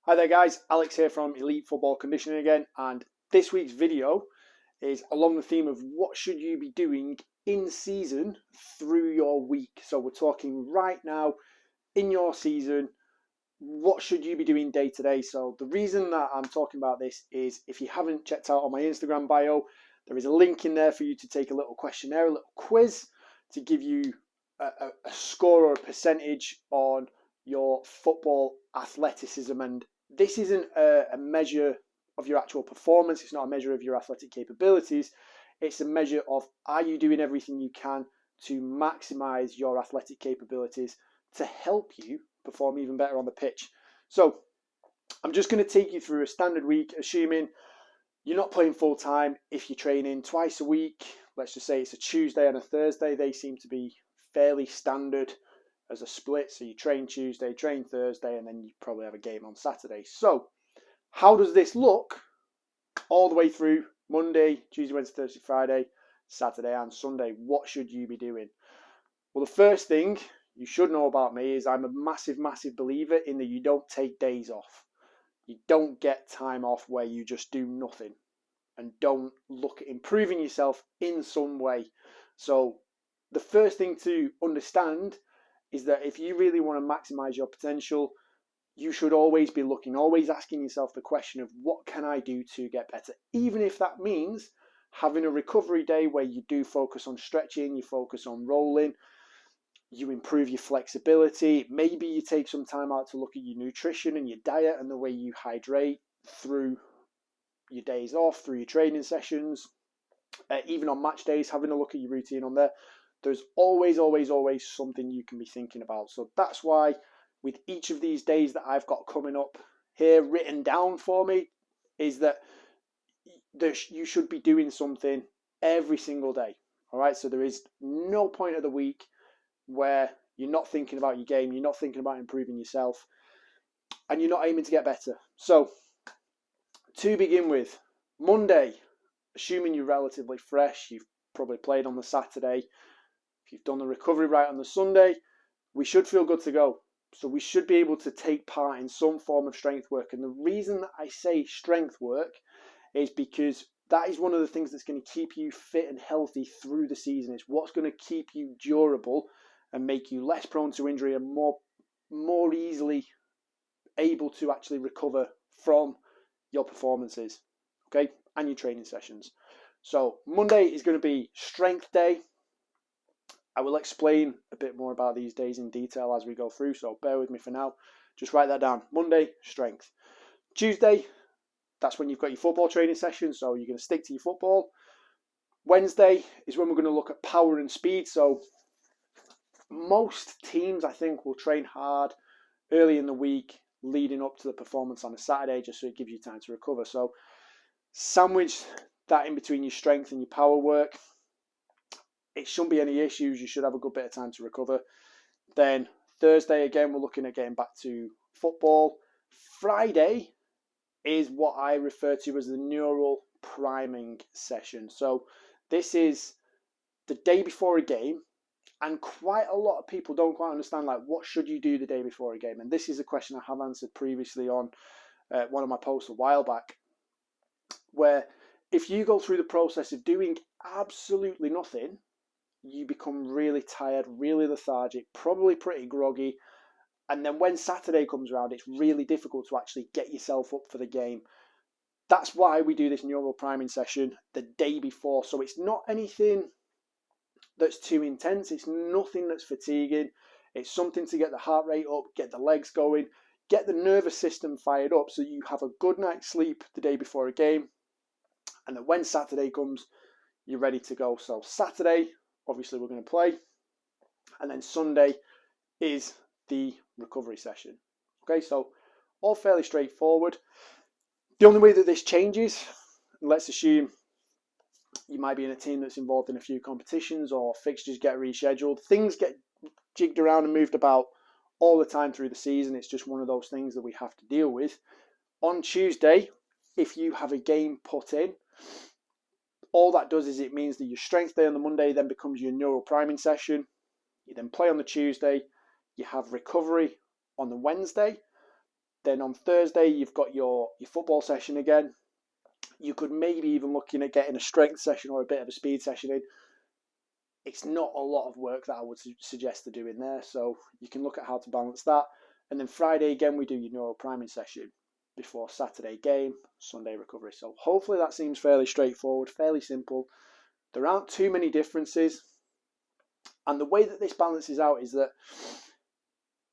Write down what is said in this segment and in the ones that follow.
Hi there guys, Alex here from Elite Football Conditioning again, and this week's video is along the theme of what should you be doing in season through your week. So we're talking right now in your season, what should you be doing day to day? So the reason that I'm talking about this is if you haven't checked out on my Instagram bio, there is a link in there for you to take a little questionnaire, a little quiz to give you a score or a percentage on your football athleticism. And this isn't a measure of your actual performance. It's not a measure of your athletic capabilities. It's a measure of, are you doing everything you can to maximize your athletic capabilities to help you perform even better on the pitch? So I'm just going to take you through a standard week, assuming you're not playing full time. If you're training twice a week, let's just say it's a Tuesday and a Thursday, they seem to be fairly standard as a split. So you train Tuesday, train Thursday, and then you probably have a game on Saturday. So how does this look all the way through Monday, Tuesday, Wednesday, Thursday, Friday, Saturday, and Sunday? What should you be doing? Well, the first thing you should know about me is I'm a massive, massive believer in that you don't take days off. You don't get time off where you just do nothing and don't look at improving yourself in some way. So the first thing to understand is that if you really want to maximize your potential, you should always be looking, always asking yourself the question of what can I do to get better? Even if that means having a recovery day where you do focus on stretching, you focus on rolling, you improve your flexibility. Maybe you take some time out to look at your nutrition and your diet and the way you hydrate through your days off, through your training sessions, even on match days, having a look at your routine on there. There's always, always, always something you can be thinking about. So that's why with each of these days that I've got coming up here written down for me is that you should be doing something every single day. All right. So there is no point of the week where you're not thinking about your game, you're not thinking about improving yourself, and you're not aiming to get better. So to begin with, Monday, assuming you're relatively fresh, you've probably played on the Saturday, if you've done the recovery right on the Sunday, we should feel good to go. So we should be able to take part in some form of strength work. And the reason that I say strength work is because that is one of the things that's going to keep you fit and healthy through the season. It's what's going to keep you durable and make you less prone to injury and more easily able to actually recover from your performances, okay, and your training sessions. So Monday is going to be strength day. I will explain a bit more about these days in detail as we go through, so bear with me for now. Just write that down. Monday, strength. Tuesday, that's when you've got your football training session, so you're going to stick to your football. Wednesday is when we're going to look at power and speed. So most teams, I think, will train hard early in the week leading up to the performance on a Saturday, just so it gives you time to recover. So sandwich that in between your strength and your power work. It shouldn't be any issues. You should have a good bit of time to recover. Then Thursday, again, we're looking at getting back to football. Friday is what I refer to as the neural priming session. So this is the day before a game, and quite a lot of people don't quite understand, like, what should you do the day before a game? And this is a question I have answered previously on one of my posts a while back, where if you go through the process of doing absolutely nothing, you become really tired, really lethargic, probably pretty groggy. And then when Saturday comes around, it's really difficult to actually get yourself up for the game. That's why we do this neural priming session the day before. So it's not anything that's too intense. It's nothing that's fatiguing. It's something to get the heart rate up, get the legs going, get the nervous system fired up so you have a good night's sleep the day before a game. And then when Saturday comes, you're ready to go. So Saturday, obviously we're going to play, and then Sunday is the recovery session. Okay, so all fairly straightforward. The only way that this changes, let's assume you might be in a team that's involved in a few competitions or fixtures get rescheduled. Things get jigged around and moved about all the time through the season. It's just one of those things that we have to deal with. On Tuesday, if you have a game put in, all that does is it means that your strength day on the Monday then becomes your neural priming session. You then play on the Tuesday. You have recovery on the Wednesday. Then on Thursday, you've got your football session again. You could maybe even looking at getting a strength session or a bit of a speed session in. It's not a lot of work that I would suggest to do in there, so you can look at how to balance that. And then Friday again, we do your neural priming session before Saturday game, Sunday recovery. So hopefully that seems fairly straightforward, fairly simple. There aren't too many differences. And the way that this balances out is that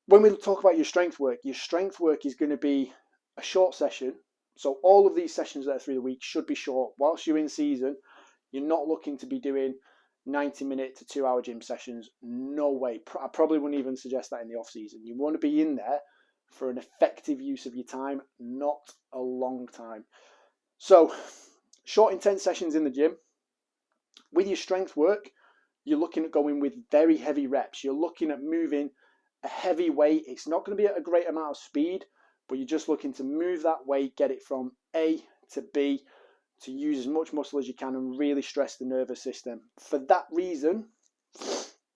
when we talk about your strength work is going to be a short session. So all of these sessions that are through the week should be short. Whilst you're in season, you're not looking to be doing 90-minute to 2-hour gym sessions. No way. I probably wouldn't even suggest that in the off season. You want to be in there for an effective use of your time, not a long time. So short, intense sessions in the gym. With your strength work, you're looking at going with very heavy reps. You're looking at moving a heavy weight. It's not going to be at a great amount of speed, but you're just looking to move that weight, get it from A to B, to use as much muscle as you can and really stress the nervous system. For that reason,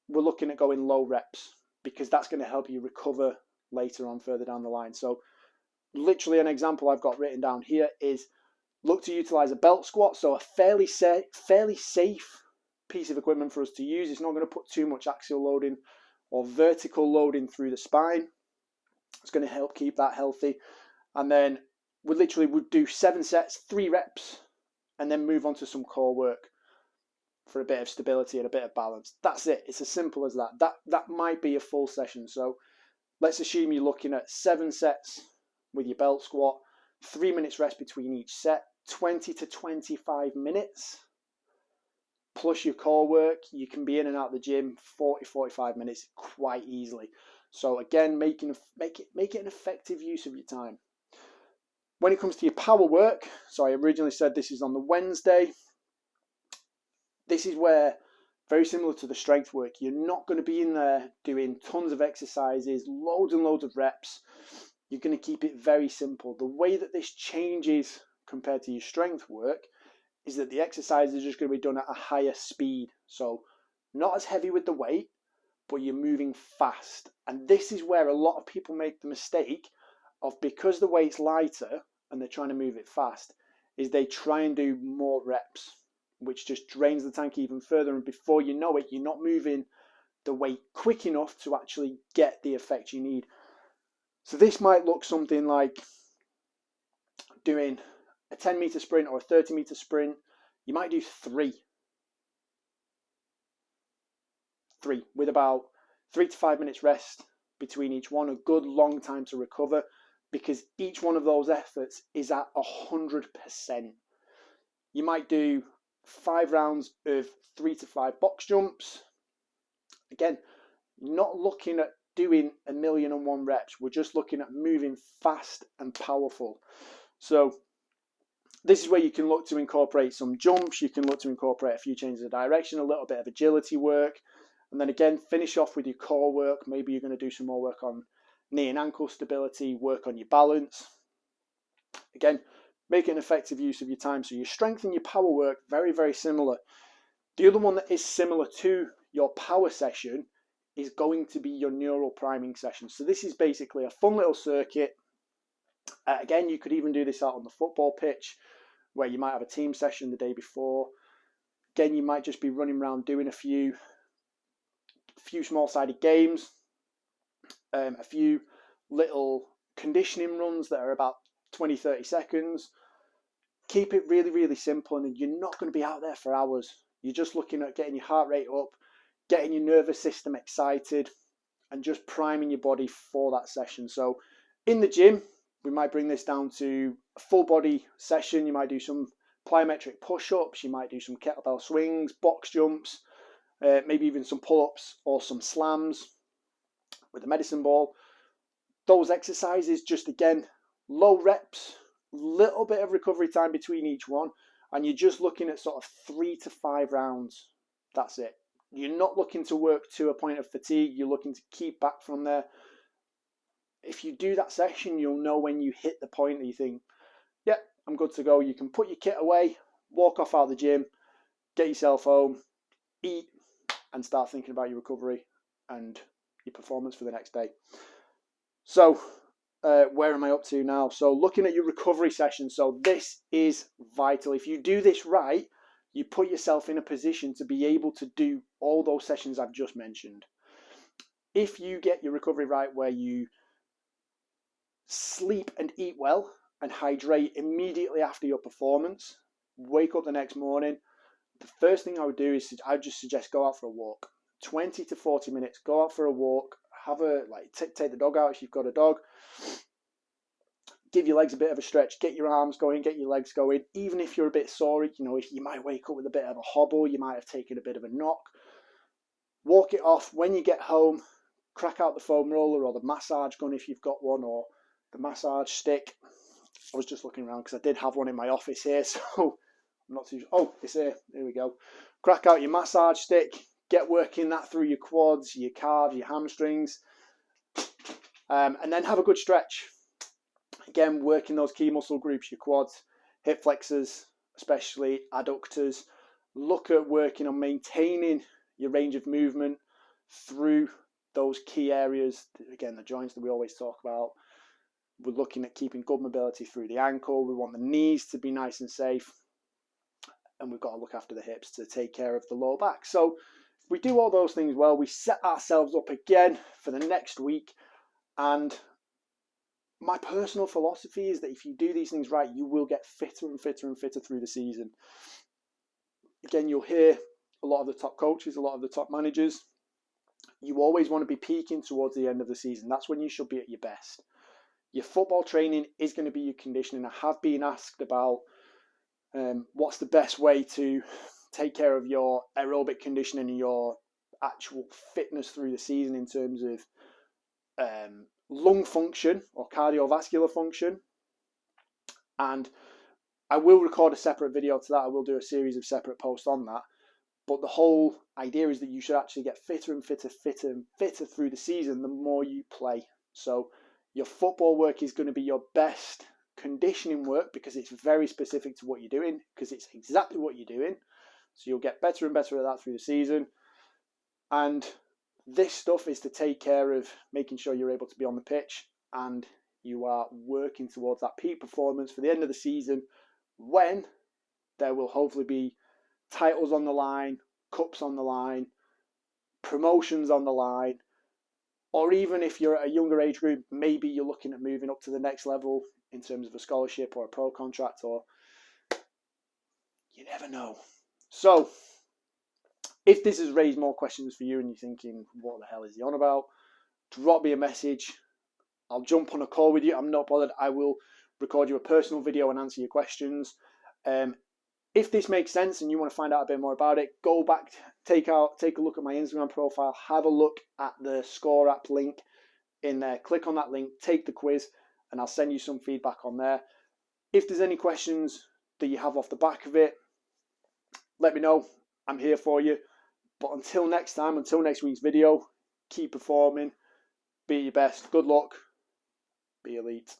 we're looking at going low reps because that's going to help you recover later on further down the line. So literally an example I've got written down here is look to utilize a belt squat. So a fairly safe piece of equipment for us to use. It's not going to put too much axial loading or vertical loading through the spine. It's going to help keep that healthy. And then we literally would do 7 sets, 3 reps, and then move on to some core work for a bit of stability and a bit of balance. That's it. It's as simple as that. That might be a full session. So let's assume you're looking at 7 sets with your belt squat, 3 minutes rest between each set, 20 to 25 minutes plus your core work. You can be in and out of the gym 40-45 minutes quite easily. So again, make it an effective use of your time. When it comes to your power work, so I originally said this is on the Wednesday. This is where, very similar to the strength work, you're not going to be in there doing tons of exercises, loads and loads of reps. You're going to keep it very simple. The way that this changes compared to your strength work is that the exercises are just going to be done at a higher speed. So not as heavy with the weight, but you're moving fast. And this is where a lot of people make the mistake of, because the weight's lighter and they're trying to move it fast, is they try and do more reps, which just drains the tank even further. And before you know it, you're not moving the weight quick enough to actually get the effect you need. So this might look something like doing a 10-meter sprint or a 30-meter sprint. You might do three with about 3 to 5 minutes rest between each one, a good long time to recover, because each one of those efforts is at 100%. You might do 5 rounds of 3 to 5 box jumps. Again, not looking at doing 1,000,001 reps. We're just looking at moving fast and powerful. So this is where you can look to incorporate some jumps. You can look to incorporate a few changes of direction, a little bit of agility work. And then again, finish off with your core work. Maybe you're going to do some more work on knee and ankle stability, work on your balance. Again, make an effective use of your time. So your strength and your power work, very, very similar. The other one that is similar to your power session is going to be your neural priming session. So this is basically a fun little circuit. Again, you could even do this out on the football pitch, where you might have a team session the day before. Again, you might just be running around doing a few small-sided games, a few little conditioning runs that are about 20-30 seconds. Keep it really, really simple, and you're not going to be out there for hours. You're just looking at getting your heart rate up, getting your nervous system excited, and just priming your body for that session. So in the gym, we might bring this down to a full body session. You might do some plyometric push-ups, you might do some kettlebell swings, box jumps, maybe even some pull-ups or some slams with a medicine ball. Those exercises, just again, low reps, little bit of recovery time between each one, and you're just looking at sort of 3 to 5 rounds. That's it. You're not looking to work to a point of fatigue. You're looking to keep back from there. If you do that session, you'll know when you hit the point that you think, yeah, I'm good to go. You can put your kit away, walk off out of the gym, get yourself home, eat, and start thinking about your recovery and your performance for the next day. So where am I up to now? So looking at your recovery session. So this is vital. If you do this right, you put yourself in a position to be able to do all those sessions I've just mentioned. If you get your recovery right, where you sleep and eat well and hydrate immediately after your performance, wake up the next morning, the first thing I would do is I'd just suggest go out for a walk. 20 to 40 minutes, go out for a walk, take the dog out if you've got a dog, give your legs a bit of a stretch, get your arms going, get your legs going. Even if you're a bit sore, if you might wake up with a bit of a hobble, you might have taken a bit of a knock, walk it off. When you get home, crack out the foam roller or the massage gun if you've got one, or the massage stick. I was just looking around because I did have one in my office here, so I'm not too sure. Oh, it's here. There we go. Crack out your massage stick, get working that through your quads, your calves, your hamstrings, and then have a good stretch. Again, working those key muscle groups, your quads, hip flexors, especially adductors. Look at working on maintaining your range of movement through those key areas. Again, the joints that we always talk about. We're looking at keeping good mobility through the ankle. We want the knees to be nice and safe. And we've got to look after the hips to take care of the lower back. So if we do all those things well, we set ourselves up again for the next week. And my personal philosophy is that if you do these things right, you will get fitter and fitter and fitter through the season. Again, you'll hear a lot of the top coaches, a lot of the top managers. You always want to be peaking towards the end of the season. That's when you should be at your best. Your football training is going to be your conditioning. I have been asked about what's the best way to take care of your aerobic conditioning and your actual fitness through the season in terms of lung function or cardiovascular function. And I will record a separate video to that. I will do a series of separate posts on that. But the whole idea is that you should actually get fitter and fitter and fitter through the season the more you play. So your football work is going to be your best conditioning work because it's very specific to what you're doing, because it's exactly what you're doing. So you'll get better and better at that through the season. And this stuff is to take care of making sure you're able to be on the pitch and you are working towards that peak performance for the end of the season, when there will hopefully be titles on the line, cups on the line, promotions on the line, or even if you're at a younger age group, maybe you're looking at moving up to the next level in terms of a scholarship or a pro contract, or you never know. So if this has raised more questions for you and you're thinking, what the hell is he on about? Drop me a message. I'll jump on a call with you. I'm not bothered. I will record you a personal video and answer your questions. If this makes sense and you want to find out a bit more about it, go back, take a look at my Instagram profile, have a look at the Score app link in there. Click on that link, take the quiz, and I'll send you some feedback on there. If there's any questions that you have off the back of it, let me know. I'm here for you. But until next time, until next week's video, keep performing, be your best. Good luck. Be elite.